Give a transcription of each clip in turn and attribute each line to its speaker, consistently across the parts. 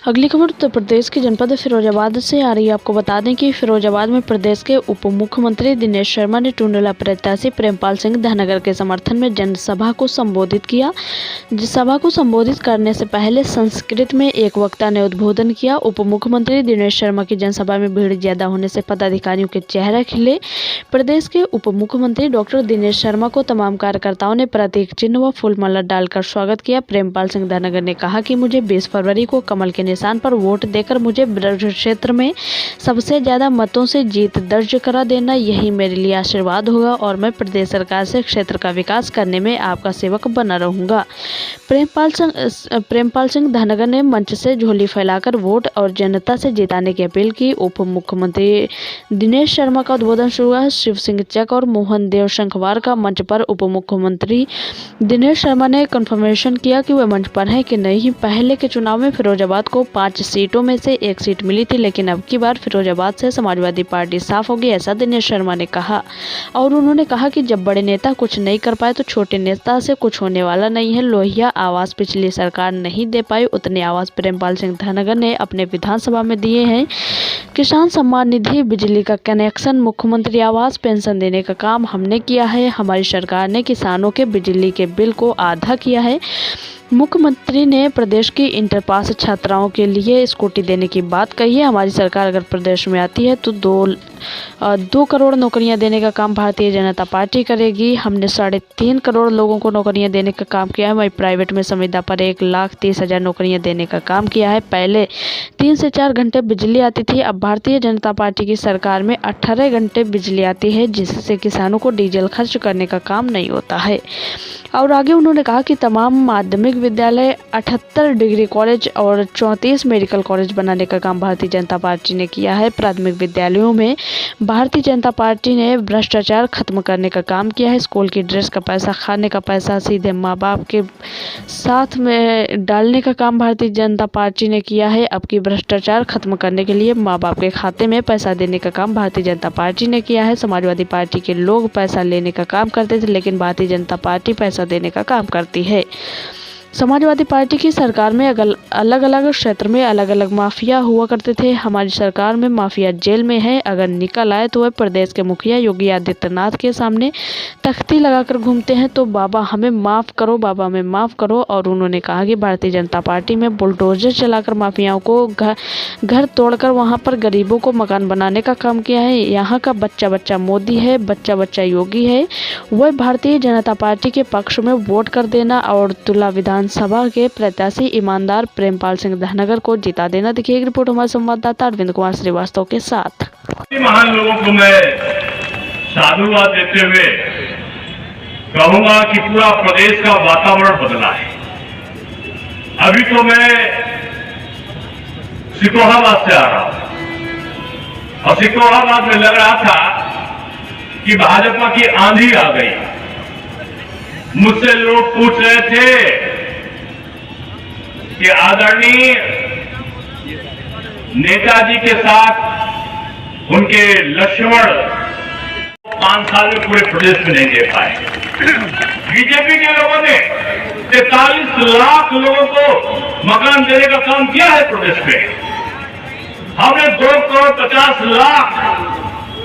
Speaker 1: अगली खबर उत्तर प्रदेश के जनपद फिरोजाबाद से आ रही है। आपको बता दें कि फिरोजाबाद में प्रदेश के उप मुख्यमंत्री दिनेश शर्मा ने टुंडला प्रत्याशी प्रेमपाल सिंह धनगर के समर्थन में जनसभा को संबोधित किया। सभा को संबोधित करने से पहले संस्कृत में एक वक्ता ने उद्बोधन किया। उप मुख्यमंत्री दिनेश शर्मा की जनसभा में भीड़ ज्यादा होने से पदाधिकारियों के चेहरे खिले। प्रदेश के उप मुख्यमंत्री डॉक्टर दिनेश शर्मा को तमाम कार्यकर्ताओं ने प्रतीक चिन्ह व फूल माला डालकर स्वागत किया। प्रेमपाल सिंह धनगर ने कहा कि मुझे 20 फरवरी को कमल के निशान पर वोट देकर मुझे ब्रज क्षेत्र में सबसे ज्यादा मतों से जीत दर्ज करा देना, यही मेरे लिए आशीर्वाद होगा और मैं प्रदेश सरकार से क्षेत्र का विकास करने में आपका सेवक बना रहूंगा। प्रेमपाल सिंह धनगर ने मंच से झोली फैलाकर वोट और जनता से जिताने की अपील की। उप मुख्यमंत्री दिनेश शर्मा का उद्बोधन शुरू हुआ। शिव सिंह चक और मोहन देव शंखवार का मंच पर उप मुख्यमंत्री दिनेश शर्मा ने कन्फर्मेशन किया कि वे मंच पर हैं कि नहीं। पहले के चुनाव में फिरोजाबाद को 5 सीटों में से 1 सीट मिली थी, लेकिन अब की बार फिरोजाबाद से समाजवादी पार्टी साफ होगी, ऐसा दिनेश शर्मा ने कहा। और उन्होंने कहा कि जब बड़े नेता कुछ नहीं कर पाए तो छोटे नेता से कुछ होने वाला नहीं है। लोहिया आवास पिछली सरकार नहीं दे पाई, उतने आवास प्रेमपाल सिंह धनगर ने अपने विधानसभा में दिए हैं। किसान सम्मान निधि, बिजली का कनेक्शन, मुख्यमंत्री आवास, पेंशन देने का काम हमने किया है। हमारी सरकार ने किसानों के बिजली के बिल को आधा किया है। मुख्यमंत्री ने प्रदेश की इंटर पास छात्राओं के लिए स्कूटी देने की बात कही है। हमारी सरकार अगर प्रदेश में आती है तो 2 करोड़ नौकरियां देने का काम भारतीय जनता पार्टी करेगी। हमने 3.5 करोड़ लोगों को नौकरियां देने का काम किया है। वहीं प्राइवेट में संविदा पर 1,30,000 नौकरियां देने का काम किया है। पहले 3 से 4 घंटे बिजली आती थी, अब भारतीय जनता पार्टी की सरकार में 18 घंटे बिजली आती है, जिससे किसानों को डीजल खर्च करने का काम नहीं होता है। और आगे उन्होंने कहा कि तमाम माध्यमिक विद्यालय, 78 डिग्री कॉलेज और 34 मेडिकल कॉलेज बनाने का काम भारतीय जनता पार्टी ने किया है। प्राथमिक विद्यालयों में भारतीय जनता पार्टी ने भ्रष्टाचार खत्म करने का काम किया है। स्कूल की ड्रेस का पैसा, खाने का पैसा सीधे माँ बाप के साथ में डालने का काम भारतीय जनता पार्टी ने किया है। अब की भ्रष्टाचार खत्म करने के लिए माँ बाप के खाते में पैसा देने का काम भारतीय जनता पार्टी ने किया है। समाजवादी पार्टी के लोग पैसा लेने का काम करते थे, लेकिन भारतीय जनता पार्टी पैसा देने का काम करती है। समाजवादी पार्टी की सरकार में अलग अलग क्षेत्र में अलग अलग माफिया हुआ करते थे। हमारी सरकार में माफिया जेल में है। अगर निकल आए तो वह प्रदेश के मुखिया योगी आदित्यनाथ के सामने तख्ती लगाकर घूमते हैं, तो बाबा हमें माफ़ करो, बाबा हमें माफ़ करो। और उन्होंने कहा कि भारतीय जनता पार्टी में बुलडोजर चलाकर माफियाओं को घर तोड़कर वहां पर गरीबों को मकान बनाने का काम किया है। यहाँ का बच्चा बच्चा मोदी है, बच्चा बच्चा योगी है। वह भारतीय जनता पार्टी के पक्ष में वोट कर देना और तुला विधानसभा के प्रत्याशी ईमानदार प्रेमपाल सिंह धनगर को जिता देना। देखिए एक रिपोर्ट हमारे संवाददाता अरविंद कुमार श्रीवास्तव के साथ।
Speaker 2: महान लोगों को मैं साधुवाद देते हुए कहूंगा कि पूरा प्रदेश का वातावरण बदला है। अभी तो मैं सिकोहाबाद से आ रहा हूं और सिकोहाबाद में लग रहा था कि भाजपा की आंधी आ गई। मुझसे लोग पूछ रहे थे कि आदरणीय नेताजी के साथ उनके लक्ष्मण 5 साल में पूरे प्रदेश में नहीं दे पाए। बीजेपी के लोगों ने 43 लाख लोगों को मकान देने का काम किया है प्रदेश में। हमने 2 करोड़ 50 लाख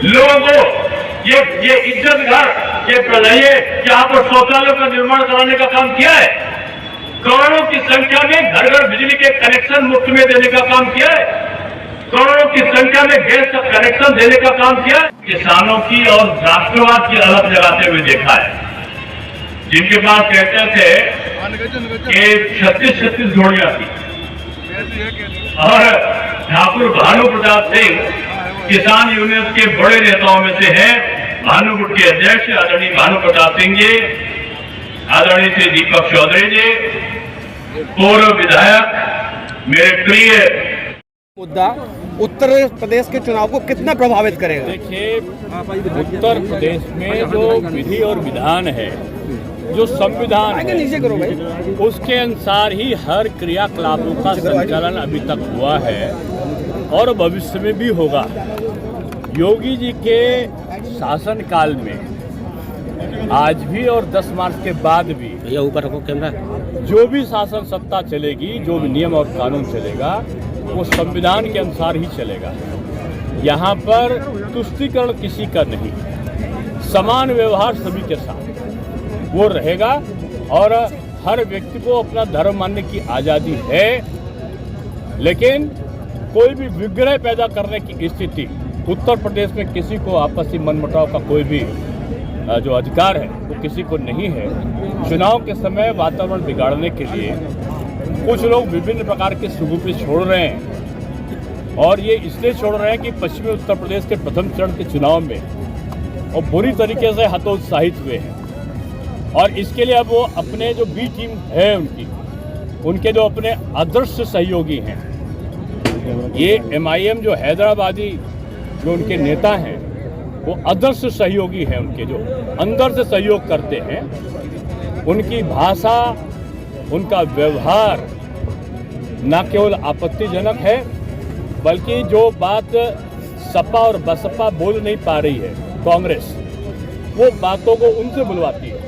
Speaker 2: लोगों को ये इज्जत घर, ये बताइए यहाँ पर शौचालयों का निर्माण कराने का काम किया है। करोड़ों की संख्या में घर घर बिजली के कनेक्शन मुफ्त में देने का काम किया है। करोड़ों की संख्या में गैस का कनेक्शन देने का काम किया है। किसानों की और राष्ट्रवाद की अलग जगाते हुए देखा है। जिनके पास कहते थे कि 36 घोड़ियां थी और ठाकुर भानु प्रताप सिंह किसान यूनियन के बड़े नेताओं में से हैं। भानुगुट के अध्यक्ष आदरणीय भानु प्रताप सिंह जी, आदरणीय श्री दीपक चौधरी जी, पूर्व विधायक, मेरे प्रिय।
Speaker 3: मुद्दा उत्तर प्रदेश के चुनाव को कितना प्रभावित करेगा?
Speaker 4: देखिए, उत्तर प्रदेश में जो विधि और विधान है, जो संविधान है, उसके अनुसार ही हर क्रियाकलापों का संचालन अभी तक हुआ है और भविष्य में भी होगा। योगी जी के शासनकाल में आज भी और 10 मार्च के बाद भी
Speaker 3: भैया ऊपर रखो कैमरा,
Speaker 4: जो भी शासन सत्ता चलेगी, जो भी नियम और कानून चलेगा, वो संविधान के अनुसार ही चलेगा। यहाँ पर तुष्टीकरण किसी का नहीं, समान व्यवहार सभी के साथ वो रहेगा और हर व्यक्ति को अपना धर्म मानने की आज़ादी है, लेकिन कोई भी विग्रह पैदा करने की स्थिति उत्तर प्रदेश में किसी को आपसी मनमुटाव का कोई भी जो अधिकार है वो किसी को नहीं है। चुनाव के समय वातावरण बिगाड़ने के लिए कुछ लोग विभिन्न प्रकार के सुगुफे छोड़ रहे हैं और ये इसलिए छोड़ रहे हैं कि पश्चिमी उत्तर प्रदेश के प्रथम चरण के चुनाव में और बुरी तरीके से हतोत्साहित हुए हैं और इसके लिए अब वो अपने जो बी टीम है उनके जो अपने आदर्श सहयोगी हैं, ये MIM जो हैदराबादी जो उनके नेता हैं वो आदर्श सहयोगी हैं, उनके जो अंदर से सहयोग करते हैं, उनकी भाषा उनका व्यवहार न केवल आपत्तिजनक है बल्कि जो बात सपा और बसपा बोल नहीं पा रही है कांग्रेस, वो बातों को उनसे बुलवाती है।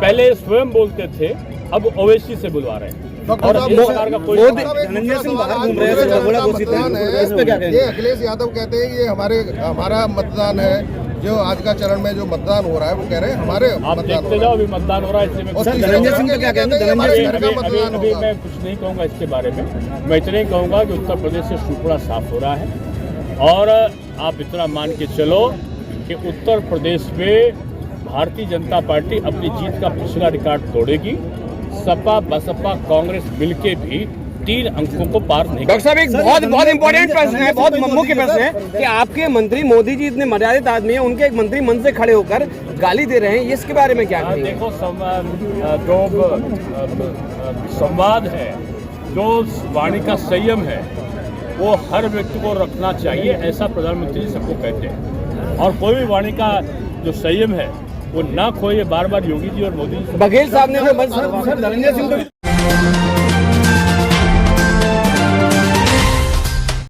Speaker 4: पहले स्वयं बोलते थे, अब ओवैसी से बुलवा रहे हैं और इस प्रकार का कोई
Speaker 3: धनंजय सिंह बाहर घूम रहे हैं, बगोड़ा घोषित है, इस पे क्या कहेंगे?
Speaker 5: ये अखिलेश यादव कहते हैं ये हमारा मतदान है, जो आज का चरण में जो मतदान हो रहा है वो कह रहे हैं हमारे
Speaker 4: आप देखते जाओ, अभी मतदान हो रहा है इसलिए मैं
Speaker 3: धनंजय सिंह पे क्या कहेंगे?
Speaker 4: अभी मैं कुछ नहीं कहूँगा इसके बारे में। मैं इतना ही कहूँगा कि उत्तर प्रदेश से सूपड़ा साफ हो रहा है और आप इतना मान के चलो कि उत्तर प्रदेश में भारतीय जनता पार्टी अपनी जीत का पिछला रिकॉर्ड तोड़ेगी। सपा बसपा कांग्रेस मिलके भी 3 अंकों को पार नहीं।
Speaker 3: डॉक्टर साहब, एक बहुत इंपॉर्टेंट प्रश्न है, बहुत मुख्य प्रश्न है कि आपके मंत्री मोदी जी इतने मर्यादित आदमी हैं, उनके एक मंत्री मंच से खड़े होकर गाली दे रहे हैं, ये इसके बारे में क्या कहेंगे?
Speaker 4: देखो, जो संवाद है, जो वाणी का संयम है, वो हर व्यक्ति को रखना चाहिए, ऐसा प्रधानमंत्री जी सबको कहते हैं। और कोई भी वाणी का जो संयम है वो ना खोए, बार बार योगी जी और मोदी जी
Speaker 3: बघेल साहब ने जो धनंजय सिंह